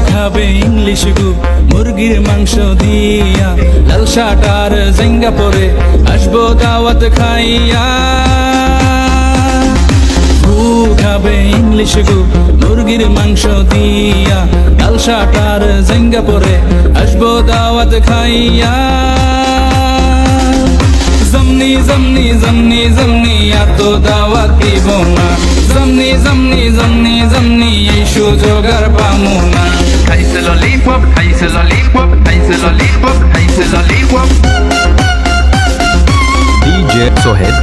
খাবে ইংলিশ গু মুরগির মাংস দিয়া, লাল শার্ট আর জেঙ্গা পরে আসবো দাওয়াত খাইয়া। খাবে ইংলিশ গু মুরগির মাংস দিয়া, লাল শার্ট আর জেঙ্গা পরে আসবো দাওয়াত খাইয়া। জমনি জমনি জমনি জমনি এত দাওয়াত দিব না, জমনি জমনি জমনি জমনি এই সুযোগ আর পামু না। খাইছে ললিপপ, খাইছে ললিপপ, খাইছে ললিপপ, খাইছে ললিপপ। DJ Sohed.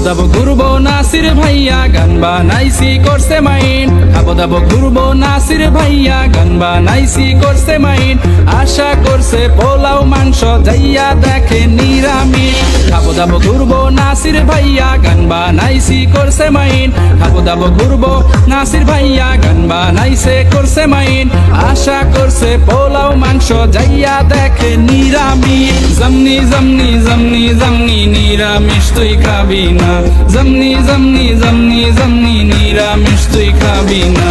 দাবো ঘুরবো নাসির ভাইয়া গান বানাইছি করছে মাইন, খাবো দাবো ঘুরবো নাসির ভাইয়া গান বানাইছি করছে মাইন। আশা করছে পোলাও মাংস যাইয়া দেখে নিরামিষ। খাবো দাবো ঘুরবো নাসির ভাইয়া গান বানাইছি করছে মাইন, খাবো দাবো ঘুরবো নাসির ভাইয়া গান বানাইছে করছে মাইন। আশা করছে পোলাও মাংস যাইয়া দেখে নিরামিষ। জমনি জমনি জমনি জমনি নিরামিষ তুই খাবি না, জমনি জমনি জমনি জমনি নিরামিষ তুই খাবি না।